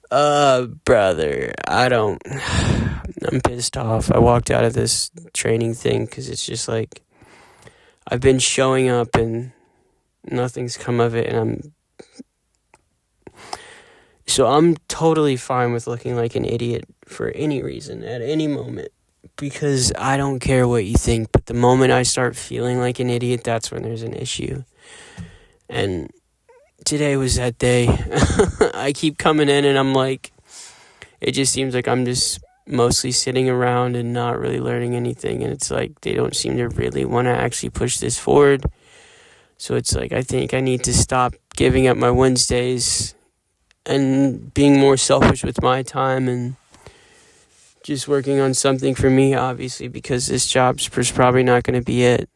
Brother, I'm pissed off. I walked out of this training thing because it's just like, I've been showing up and nothing's come of it, and I'm totally fine with looking like an idiot for any reason, at any moment, because I don't care what you think, but the moment I start feeling like an idiot, that's when there's an issue. And today was that day. I keep coming in and I'm like, it just seems like I'm just mostly sitting around and not really learning anything, and it's like they don't seem to really want to actually push this forward. So it's like, I think I need to stop giving up my Wednesdays and being more selfish with my time and just working on something for me, obviously, because this job's probably not going to be it.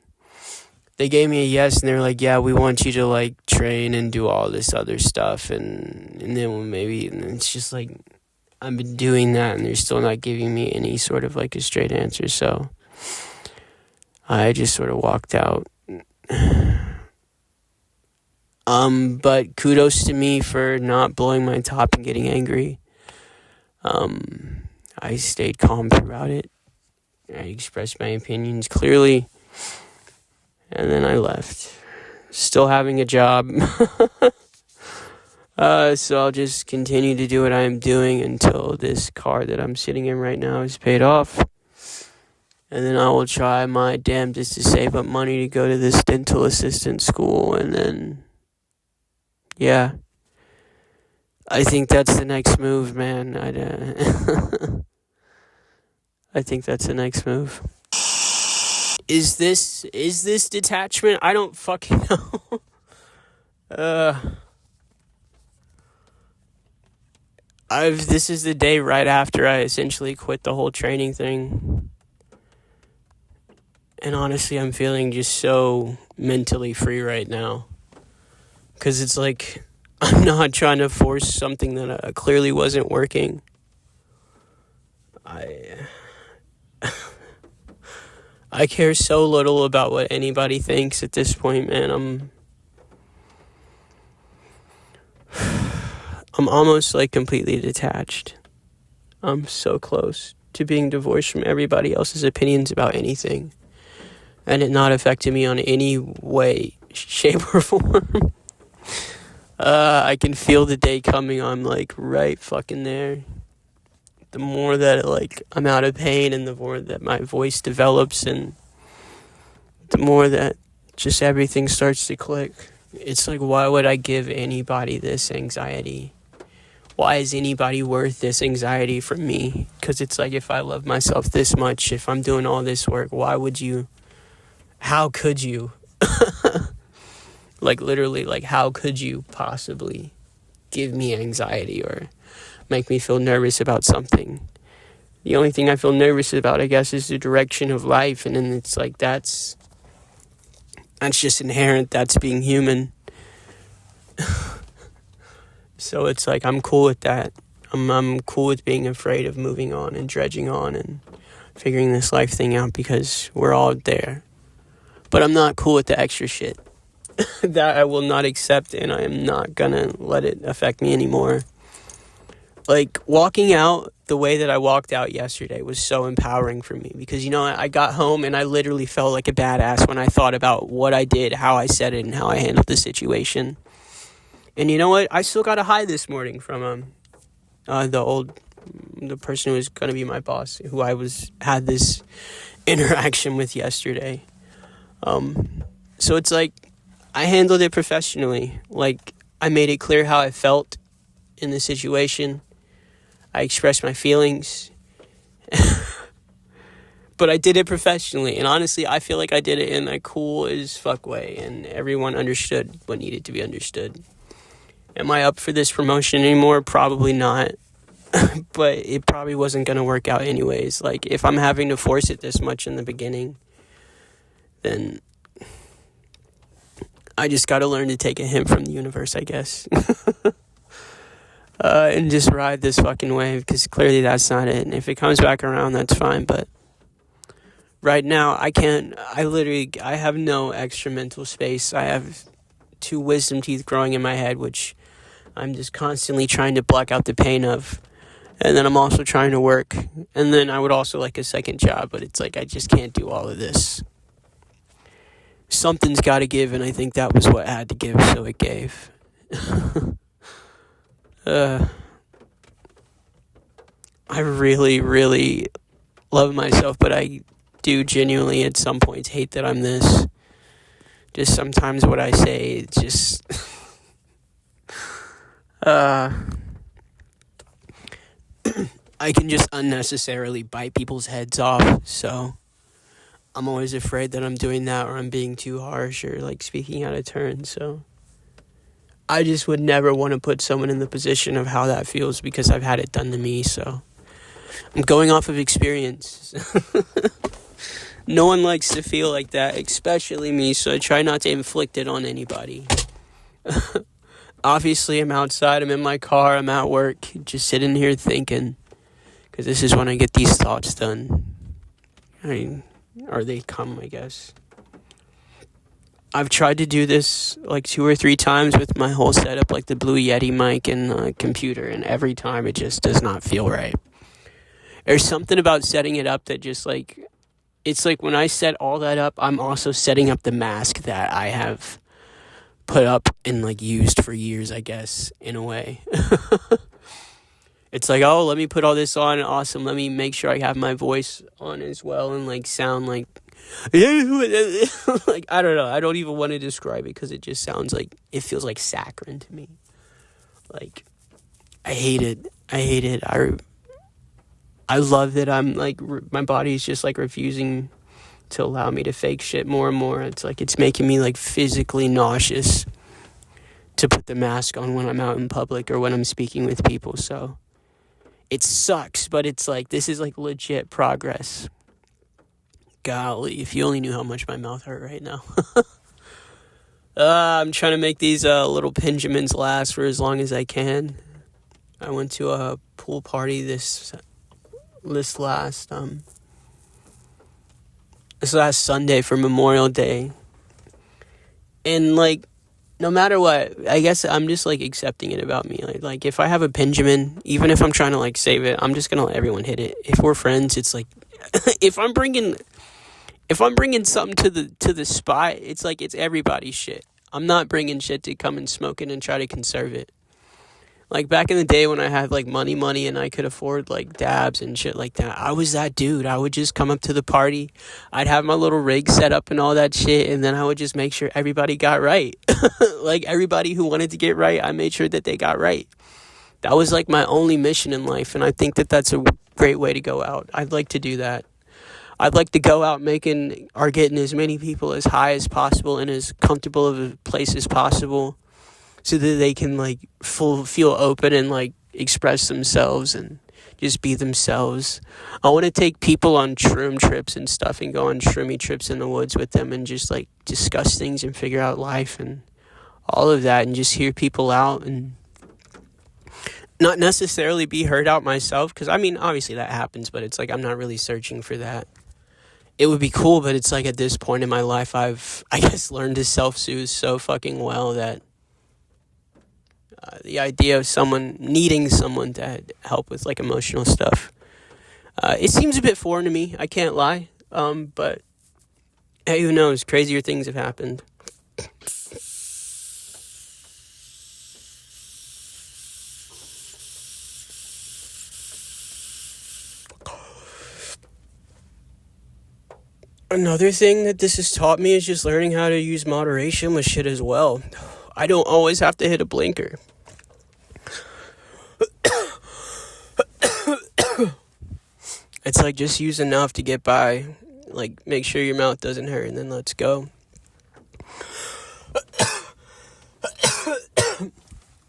They gave me a yes, and they're like, yeah, we want you to like train and do all this other stuff, and then maybe, and it's just like, I've been doing that and they're still not giving me any sort of like a straight answer. So I just sort of walked out. But kudos to me for not blowing my top and getting angry. I stayed calm throughout it. I expressed my opinions clearly, and then I left. Still having a job. So I'll just continue to do what I'm doing until this car that I'm sitting in right now is paid off. And then I will try my damnedest to save up money to go to this dental assistant school. And then, yeah, I think that's the next move, man. I think that's the next move. Is this detachment? I don't fucking know. This is the day right after I essentially quit the whole training thing. And honestly, I'm feeling just so mentally free right now. Because it's like, I'm not trying to force something that clearly wasn't working. I care so little about what anybody thinks at this point, man. I'm almost like completely detached. I'm so close to being divorced from everybody else's opinions about anything, and it not affecting me on any way, shape, or form. I can feel the day coming. I'm like right fucking there. The more that like I'm out of pain, and the more that my voice develops, and the more that just everything starts to click. It's like, why would I give anybody this anxiety? Why is anybody worth this anxiety from me? Because it's like, if I love myself this much, if I'm doing all this work, how could you? Like, literally, like, how could you possibly give me anxiety or make me feel nervous about something? The only thing I feel nervous about, I guess, is the direction of life. And then it's like, that's just inherent. That's being human. So it's like, I'm cool with that. I'm cool with being afraid of moving on and dredging on and figuring this life thing out, because we're all there. But I'm not cool with the extra shit. That I will not accept, and I am not gonna let it affect me anymore. Like, walking out the way that I walked out yesterday was so empowering for me, because, I got home and I literally felt like a badass when I thought about what I did, how I said it, and how I handled the situation. And you know what? I still got a high this morning from the person who was going to be my boss, who I had this interaction with yesterday. So it's like, I handled it professionally. Like, I made it clear how I felt in the situation. I expressed my feelings. But I did it professionally. And honestly, I feel like I did it in a cool as fuck way. And everyone understood what needed to be understood. Am I up for this promotion anymore? Probably not. But it probably wasn't going to work out anyways. Like, if I'm having to force it this much in the beginning, then I just got to learn to take a hint from the universe, I guess. And just ride this fucking wave, because clearly that's not it. And if it comes back around, that's fine. But right now, I have no extra mental space. I have 2 wisdom teeth growing in my head, which I'm just constantly trying to block out the pain of. And then I'm also trying to work. And then I would also like a second job, but it's like I just can't do all of this. Something's got to give, and I think that was what had to give, so it gave. I really, really love myself, but I do genuinely at some points hate that I'm this. Just sometimes what I say, it's just... I can just unnecessarily bite people's heads off, so I'm always afraid that I'm doing that or I'm being too harsh or like speaking out of turn, so I just would never want to put someone in the position of how that feels because I've had it done to me, so I'm going off of experience. No one likes to feel like that, especially me, so I try not to inflict it on anybody. Obviously, I'm outside, I'm in my car, I'm at work, just sitting here thinking, because this is when I get these thoughts done. I mean, or they come, I guess. I've tried to do this like 2 or 3 times with my whole setup, like the Blue Yeti mic and computer, and every time it just does not feel right. There's something about setting it up that just like, it's like when I set all that up, I'm also setting up the mask that I have put up and like used for years, I guess, in a way. It's like, oh, let me put all this on, awesome, let me make sure I have my voice on as well and like sound like like, I don't know, I don't even want to describe it because it just sounds like, it feels like saccharine to me. Like, I hate it. I love that I'm like, my body's just like refusing to allow me to fake shit more and more. It's like, it's making me like physically nauseous to put the mask on when I'm out in public or when I'm speaking with people. So it sucks, but it's like, this is like legit progress. Golly, if you only knew how much my mouth hurt right now. I'm trying to make these little Benjamins last for as long as I can. I went to a pool party this last Sunday for Memorial Day. And like, no matter what, I guess I'm just like accepting it about me. Like if I have a Benjamin, even if I'm trying to like save it, I'm just gonna let everyone hit it. If we're friends, it's like if I'm bringing something to the spot, it's like it's everybody's shit. I'm not bringing shit to come and smoke it and try to conserve it. Like, back in the day when I had, like, money and I could afford, like, dabs and shit like that, I was that dude. I would just come up to the party. I'd have my little rig set up and all that shit, and then I would just make sure everybody got right. Like, everybody who wanted to get right, I made sure that they got right. That was, like, my only mission in life, and I think that that's a great way to go out. I'd like to do that. I'd like to go out getting as many people as high as possible and as comfortable of a place as possible, so that they can, like, feel open and, like, express themselves and just be themselves. I want to take people on shroom trips and stuff and go on shroomy trips in the woods with them and just, like, discuss things and figure out life and all of that and just hear people out and not necessarily be heard out myself. Because, I mean, obviously that happens, but it's like I'm not really searching for that. It would be cool, but it's like at this point in my life, I've, I guess, learned to self-soothe so fucking well that the idea of needing someone to help with, like, emotional stuff, it seems a bit foreign to me, I can't lie, but, hey, who knows, crazier things have happened. Another thing that this has taught me is just learning how to use moderation with shit as well. I don't always have to hit a blinker. It's like, just use enough to get by. Like, make sure your mouth doesn't hurt, and then let's go.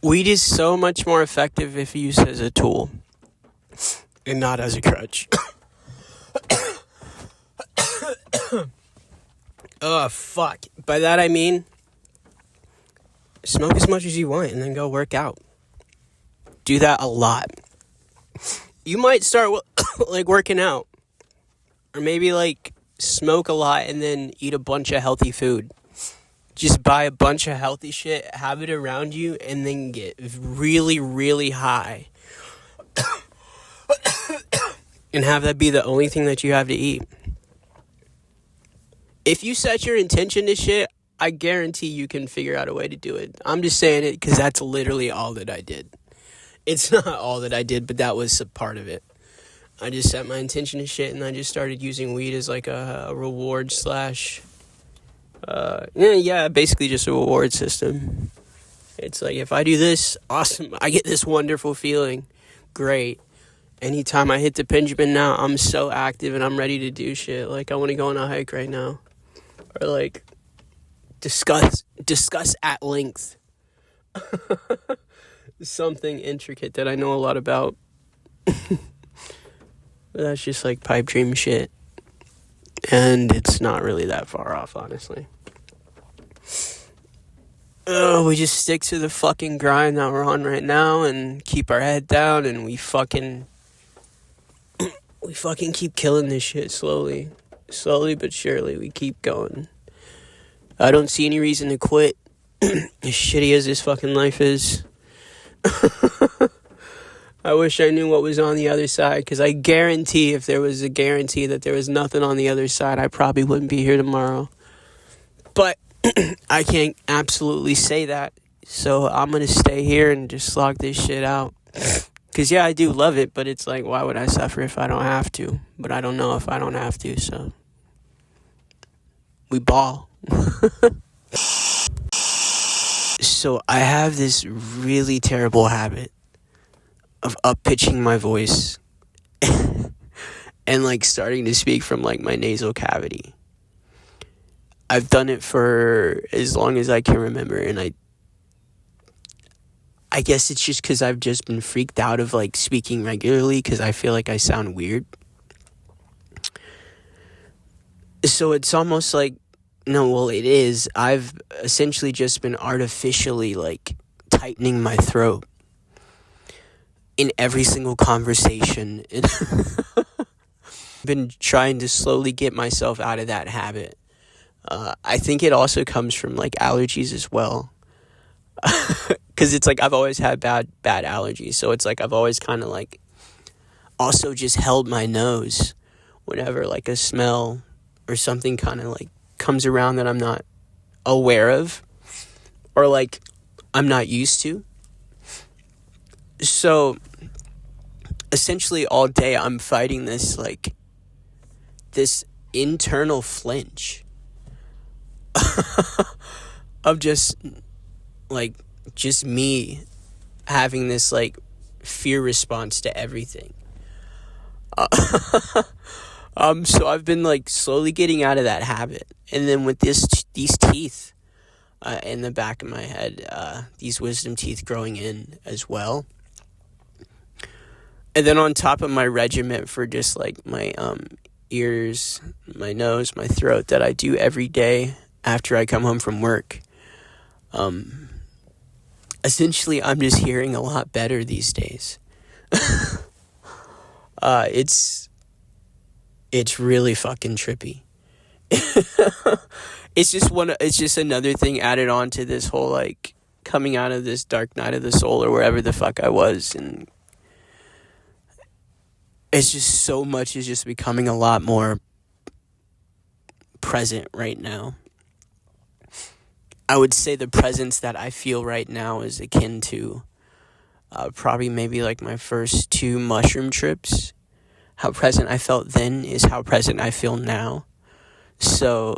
Weed is so much more effective if used as a tool and not as a crutch. Oh, fuck. By that I mean, smoke as much as you want and then go work out. Do that a lot. You might start like working out, or maybe like smoke a lot and then eat a bunch of healthy food. Just buy a bunch of healthy shit, have it around you, and then get really, really high. And have that be the only thing that you have to eat. If you set your intention to shit, I guarantee you can figure out a way to do it. I'm just saying it because that's literally all that I did. It's not all that I did, but that was a part of it. I just set my intention to shit, and I just started using weed as like a reward slash... basically just a reward system. It's like, if I do this, awesome, I get this wonderful feeling. Great. Anytime I hit the Benjamin now, I'm so active and I'm ready to do shit. Like, I want to go on a hike right now. Or, like, discuss at length something intricate that I know a lot about. But that's just, like, pipe dream shit. And it's not really that far off, honestly. We just stick to the fucking grind that we're on right now and keep our head down, and we fucking keep killing this shit slowly. Slowly but surely, we keep going. I don't see any reason to quit. As shitty as this fucking life is. I wish I knew what was on the other side, because I guarantee if there was a guarantee that there was nothing on the other side, I probably wouldn't be here tomorrow. But I can't absolutely say that, so I'm going to stay here and just slog this shit out. Because, yeah, I do love it, but it's like, why would I suffer if I don't have to? But I don't know if I don't have to, so we ball. So I have this really terrible habit of up-pitching my voice and, like, starting to speak from, like, my nasal cavity. I've done it for as long as I can remember, and I guess it's just because I've just been freaked out of, like, speaking regularly because I feel like I sound weird. So it's almost like, it is. I've essentially just been artificially, like, tightening my throat in every single conversation. I've been trying to slowly get myself out of that habit. I think it also comes from, like, allergies as well. Because it's like I've always had bad allergies. So it's like I've always kind of, like, also just held my nose whenever, like, a smell or something kind of, like, comes around that I'm not aware of or, like, I'm not used to. So essentially all day I'm fighting this, like, this internal flinch of just, like, just me having this, like, fear response to everything. So I've been, like, slowly getting out of that habit. And then with these teeth in the back of my head, these wisdom teeth growing in as well. And then on top of my regimen for just, like, my ears, my nose, my throat that I do every day after I come home from work. Essentially, I'm just hearing a lot better these days. It's really fucking trippy. It's just another thing added on to this whole, like, coming out of this dark night of the soul or wherever the fuck I was, and it's just so much is just becoming a lot more present right now. I would say the presence that I feel right now is akin to probably maybe like my first 2 mushroom trips. How present I felt then is how present I feel now. So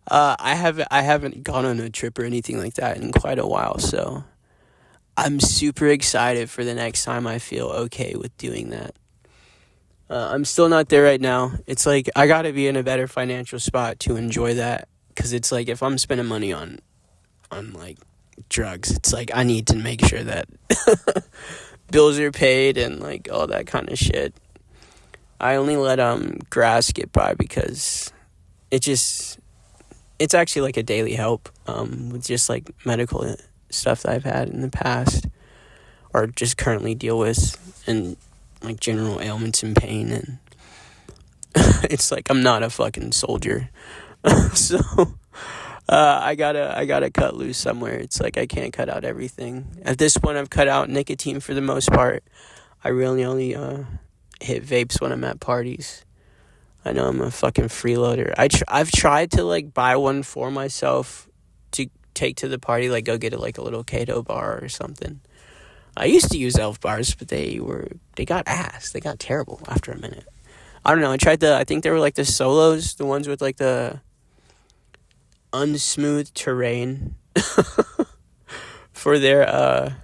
I haven't gone on a trip or anything like that in quite a while, so I'm super excited for the next time I feel okay with doing that. I'm still not there right now. It's like I gotta be in a better financial spot to enjoy that, because it's like if I'm spending money on like drugs, it's like I need to make sure that bills are paid and like all that kind of shit. I only let grass get by because it's actually like a daily help with just like medical stuff that I've had in the past or just currently deal with, and like general ailments and pain, and it's like I'm not a fucking soldier. So I gotta cut loose somewhere. It's like I can't cut out everything. At this point, I've cut out nicotine for the most part. I really only hit vapes when I'm at parties. I know I'm a fucking freeloader. I've tried to like buy one for myself to take to the party, like go get a little Kato bar or something. I used to use Elf bars, but they got ass. They got terrible after a minute. I don't know. I think they were like the solos, the ones with like the unsmooth terrain for their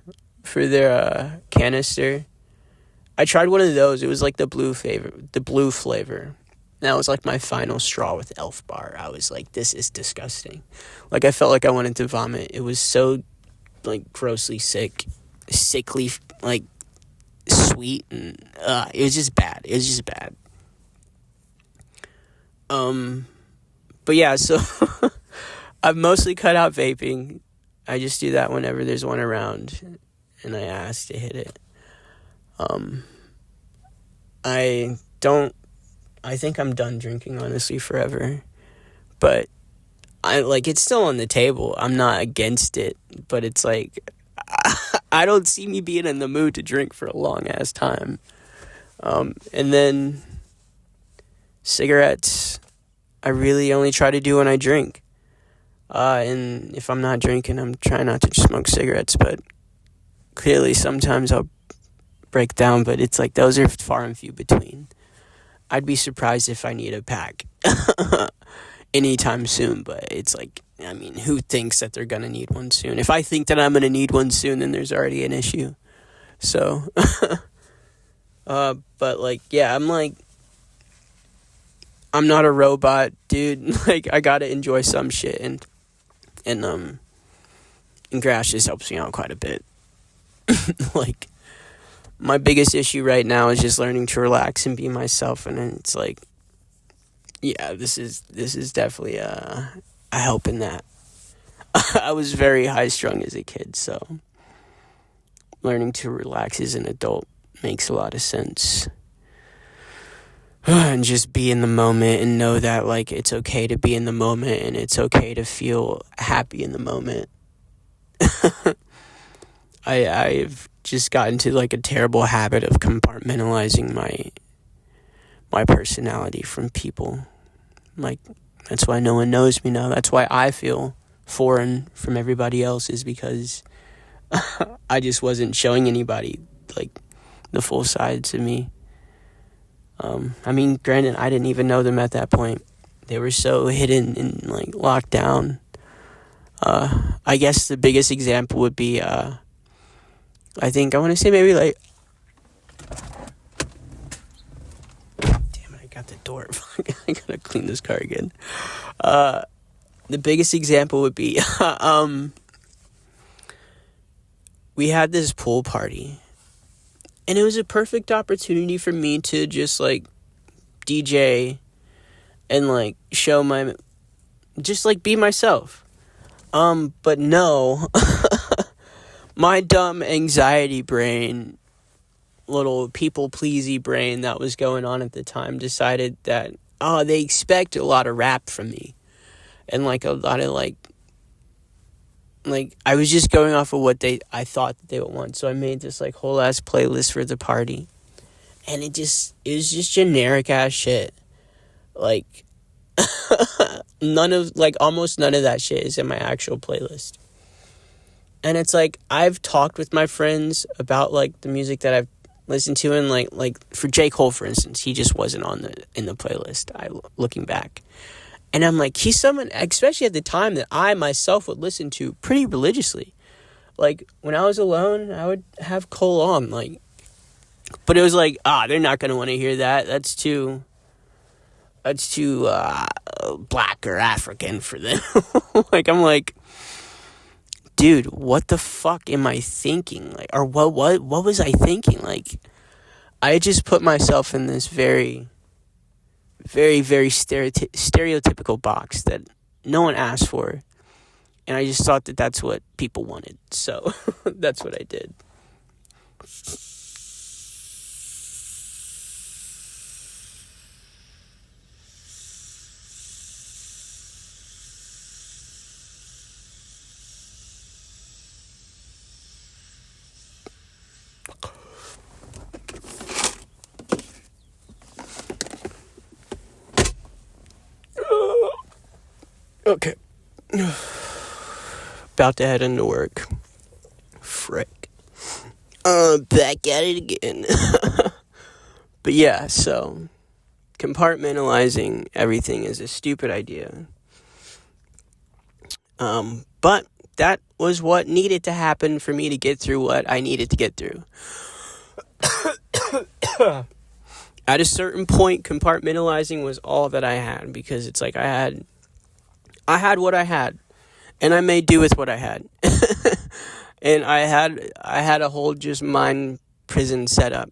canister. I tried one of those. It was like the blue flavor. That was like my final straw with Elf bar. I was like, this is disgusting. Like I felt like I wanted to vomit. It was so like grossly sickly, like sweet, and it was just bad. But yeah, so I've mostly cut out vaping. I just do that whenever there's one around and I ask to hit it. I think I'm done drinking, honestly, forever. But it's still on the table. I'm not against it, but it's like I don't see me being in the mood to drink for a long ass time. And then cigarettes, I really only try to do when I drink. And if I'm not drinking, I'm trying not to smoke cigarettes, but clearly sometimes I'll break down, but it's like those are far and few between. I'd be surprised if I need a pack anytime soon, but it's like, I mean, who thinks that they're gonna need one soon? If I think that I'm gonna need one soon, then there's already an issue. So, but like, yeah, I'm not a robot, dude. Like, I gotta enjoy some shit, and grass just helps me out quite a bit. Like, my biggest issue right now is just learning to relax and be myself, and then it's like, yeah, this is definitely a help in that. I was very high strung as a kid, so learning to relax as an adult makes a lot of sense. And just be in the moment and know that like it's okay to be in the moment and it's okay to feel happy in the moment. I've just gotten to like a terrible habit of compartmentalizing my personality from people. Like, that's why no one knows me now. That's why I feel foreign from everybody else, is because I just wasn't showing anybody like the full sides of me. I mean, granted, I didn't even know them at that point. They were so hidden and like locked down. I guess the biggest example would be I think I want to say maybe like, damn it, I got the door. I gotta clean this car again. The biggest example would be we had this pool party, and it was a perfect opportunity for me to just like DJ and like show just like be myself. But no, my dumb anxiety brain, little people-pleasy brain that was going on at the time, decided that, they expect a lot of rap from me. And, like, a lot of, like, I was just going off of what I thought that they would want. So I made this, like, whole-ass playlist for the party. And it was just generic-ass shit. Like, almost none of that shit is in my actual playlist. And it's like, I've talked with my friends about like the music that I've listened to, and like for J. Cole, for instance, he just wasn't in the playlist. Looking back, and I'm like, he's someone, especially at the time, that I myself would listen to pretty religiously. Like when I was alone, I would have Cole on, like, but it was like, they're not gonna want to hear that. That's too black or African for them. Like, I'm like, dude, what the fuck am I thinking? Like, or what was I thinking? Like, I just put myself in this very, very, very stereotypical box that no one asked for. And I just thought that that's what people wanted. So that's what I did. Okay. About to head into work. Frick. Back at it again. But yeah, so compartmentalizing everything is a stupid idea. But that was what needed to happen for me to get through what I needed to get through. At a certain point, compartmentalizing was all that I had, because it's like I had what I had, and I made do with what I had. And I had a whole just mind prison set up,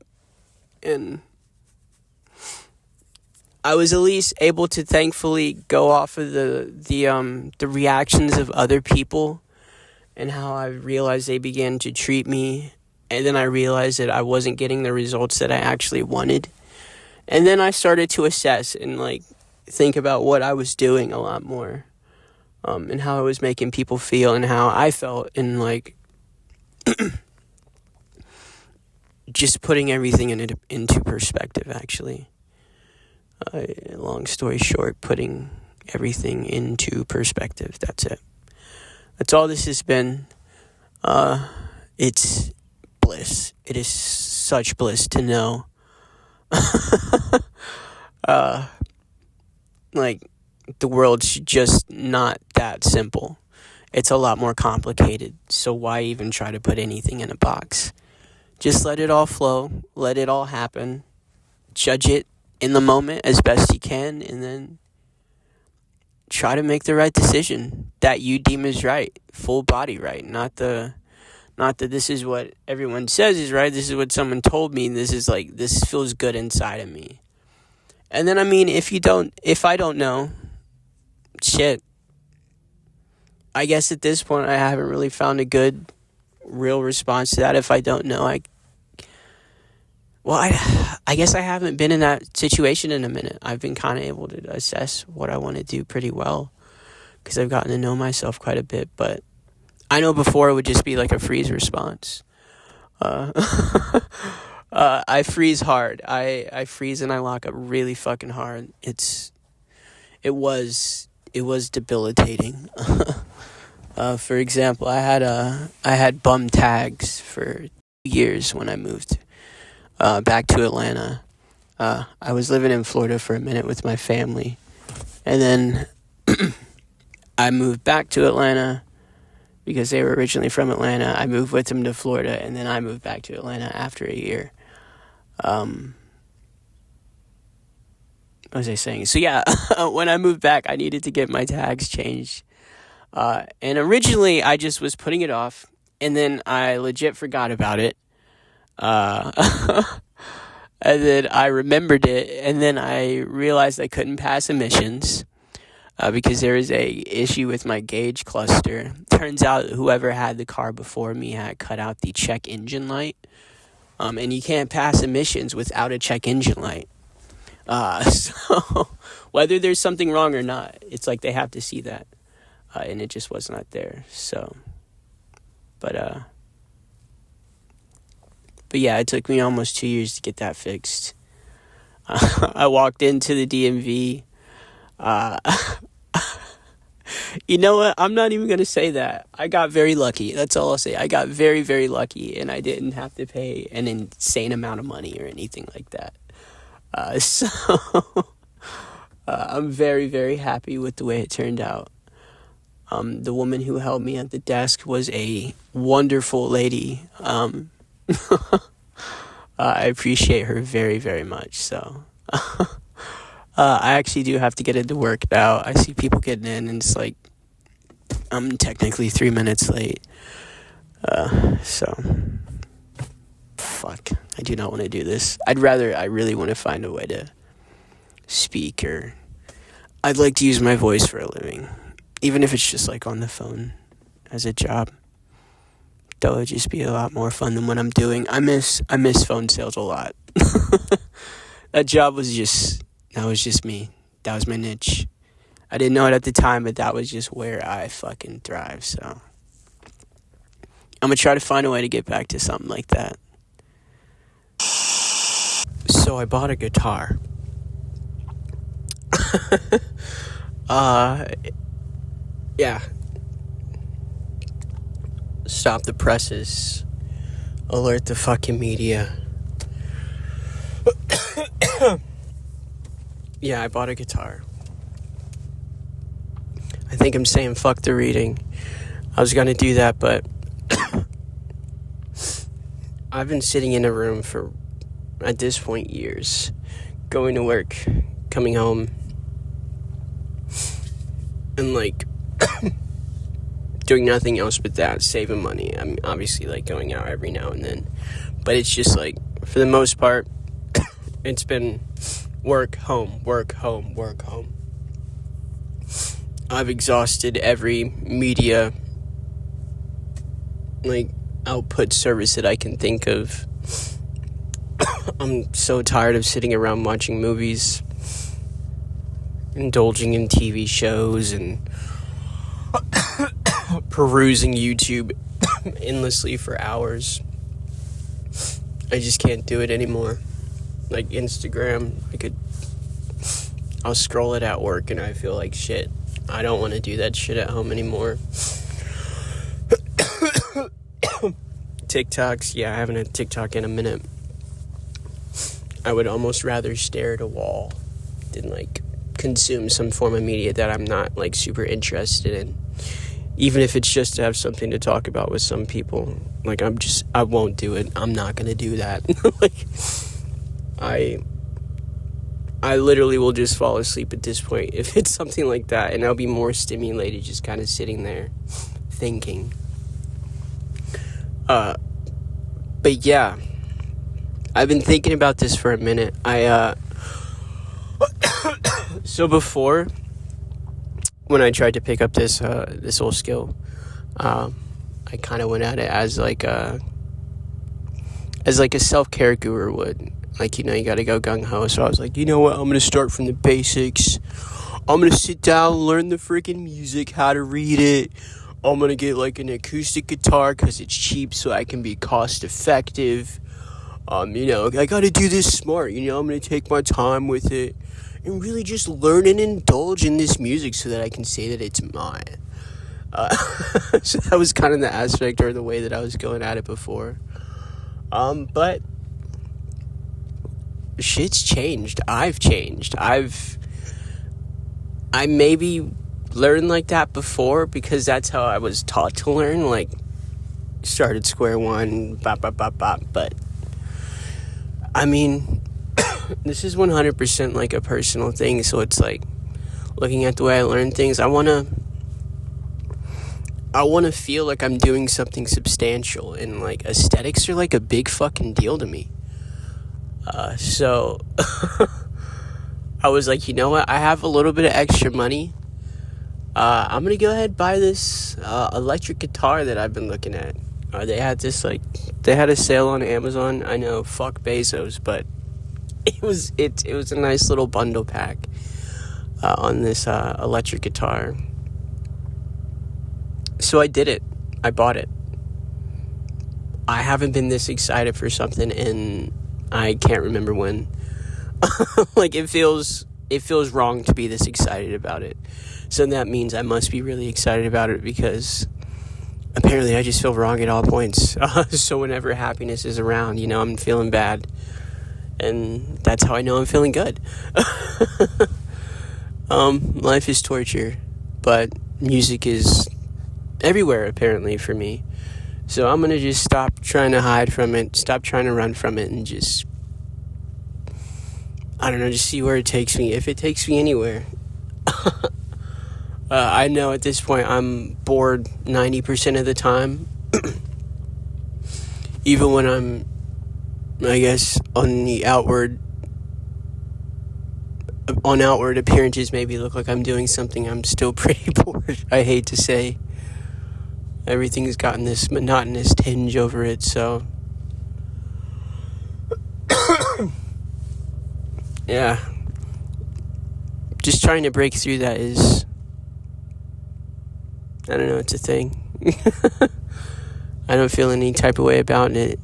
and I was at least able to thankfully go off of the reactions of other people and how I realized they began to treat me, and then I realized that I wasn't getting the results that I actually wanted. And then I started to assess and think about what I was doing a lot more, and how I was making people feel and how I felt, and just putting everything into perspective, actually. Long story short, putting everything into perspective. That's it. That's all this has been. It's bliss. It is such bliss to know. The world's just not that simple. It's a lot more complicated. So why even try to put anything in a box? Just let it all flow. Let it all happen. Judge it in the moment as best you can, and then try to make the right decision that you deem is right. Full body right. Not that this is what everyone says is right. This is what someone told me. This feels good inside of me. And then, if I don't know, shit. I guess at this point, I haven't really found a good, real response to that. If I don't know, I guess I haven't been in that situation in a minute. I've been kind of able to assess what I want to do pretty well, because I've gotten to know myself quite a bit. But I know before it would just be like a freeze response. I freeze hard. I freeze and I lock up really fucking hard. It was debilitating. For example, I had bum tags for years when I moved back to Atlanta. I was living in Florida for a minute with my family, and then I moved back to Atlanta because they were originally from Atlanta. I moved with them to Florida, and then I moved back to Atlanta after a year. What was I saying? So yeah, when I moved back, I needed to get my tags changed. And originally I just was putting it off, and then I legit forgot about it. And then I remembered it, and then I realized I couldn't pass emissions, because there is a issue with my gauge cluster. Turns out whoever had the car before me had cut out the check engine light. And you can't pass emissions without a check engine light. So whether there's something wrong or not, it's like they have to see that. And it just was not there. So, but yeah, it took me almost 2 years to get that fixed. I walked into the DMV. You know what? I'm not even going to say that. I got very lucky. That's all I'll say. I got very, very lucky, and I didn't have to pay an insane amount of money or anything like that. So I'm very, very happy with the way it turned out. The woman who helped me at the desk was a wonderful lady. I appreciate her very, very much. So I actually do have to get into work now. I see people getting in, and it's like I'm technically 3 minutes late. So fuck. I do not want to do this. I really want to find a way to speak, or I'd like to use my voice for a living, even if it's just on the phone as a job. That would just be a lot more fun than what I'm doing. I miss phone sales a lot. That was just me. That was my niche. I didn't know it at the time, but that was just where I fucking thrive. So I'm gonna try to find a way to get back to something like that. So I bought a guitar. yeah. Stop the presses. Alert the fucking media. Yeah, I bought a guitar. I think I'm saying fuck the reading. I was gonna do that, but I've been sitting in a room for, at this point, years. Going to work, coming home, and, like, doing nothing else but that, saving money. I'm obviously, like, going out every now and then. But it's just, like, for the most part, it's been work, home, work, home, work, home. I've exhausted every media, like, output service that I can think of. I'm so tired of sitting around watching movies, indulging in TV shows, and perusing YouTube endlessly for hours. I just can't do it anymore. Like Instagram, I'll scroll it at work and I feel like shit. I don't want to do that shit at home anymore. TikToks, yeah, I haven't had TikTok in a minute. I would almost rather stare at a wall than, like, consume some form of media that I'm not, like, super interested in. Even if it's just to have something to talk about with some people. Like, I won't do it. I'm not gonna do that. Like, I literally will just fall asleep at this point if it's something like that, and I'll be more stimulated just kind of sitting there thinking. But yeah, I've been thinking about this for a minute. So before, when I tried to pick up this whole skill, I kind of went at it as like a self-care guru would. Like, you gotta go gung-ho. So I was like, you know what, I'm gonna start from the basics. I'm gonna sit down, learn the freaking music, how to read it. I'm gonna get, like, an acoustic guitar because it's cheap, so I can be cost-effective. I gotta do this smart. I'm gonna take my time with it and really just learn and indulge in this music so that I can say that it's mine. So that was kind of the aspect or the way that I was going at it before. But shit's changed. I've changed. I maybe learned like that before because that's how I was taught to learn. Like, started square one, bop, bop, bop, bop. But, I mean, this is 100% like a personal thing. So it's like, looking at the way I learn things, I want to feel like I'm doing something substantial. And, like, aesthetics are like a big fucking deal to me. So I was like, you know what? I have a little bit of extra money. I'm going to go ahead and buy this electric guitar that I've been looking at. They had a sale on Amazon. I know, fuck Bezos, but it was a nice little bundle pack on this electric guitar. So I did it. I bought it. I haven't been this excited for something in, I can't remember when. Like, it feels wrong to be this excited about it. So that means I must be really excited about it because apparently I just feel wrong at all points. So whenever happiness is around, I'm feeling bad. And that's how I know I'm feeling good. Life is torture, but music is everywhere apparently for me. So I'm going to just stop trying to hide from it, stop trying to run from it, and just, I don't know, just see where it takes me, if it takes me anywhere. I know at this point I'm bored 90% of the time. Even when I'm, I guess, on outward appearances maybe look like I'm doing something, I'm still pretty bored, I hate to say. Everything's gotten this monotonous tinge over it, so yeah. Just trying to break through that is, I don't know, it's a thing. I don't feel any type of way about it.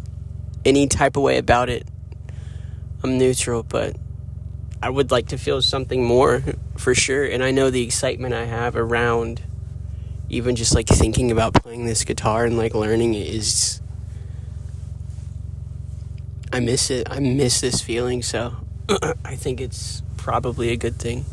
I'm neutral, but I would like to feel something more, for sure. And I know the excitement I have around even just like thinking about playing this guitar and like learning it is, I miss it. I miss this feeling, so I think it's probably a good thing.